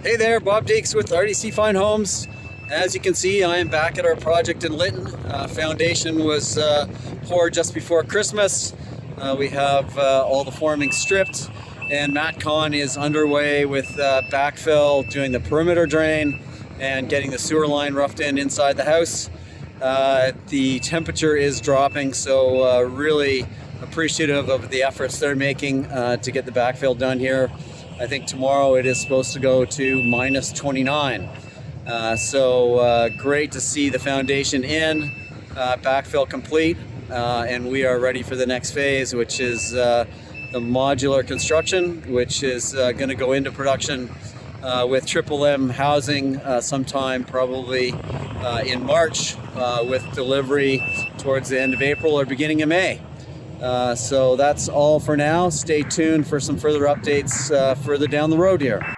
Hey there, Bob Deeks with RDC Fine Homes. As you can see, I am back at our project in Lytton. Foundation was poured just before Christmas. We have all the forming stripped, and Matcon is underway with backfill, doing the perimeter drain and getting the sewer line roughed in inside the house. The temperature is dropping, so really appreciative of the efforts they're making to get the backfill done here. I think tomorrow it is supposed to go to minus 29. So great to see the foundation in, backfill complete, and we are ready for the next phase, which is the modular construction, which is going to go into production with M housing sometime probably in March, with delivery towards the end of April or beginning of May. So that's all for now. Stay tuned for some further updates further down the road here.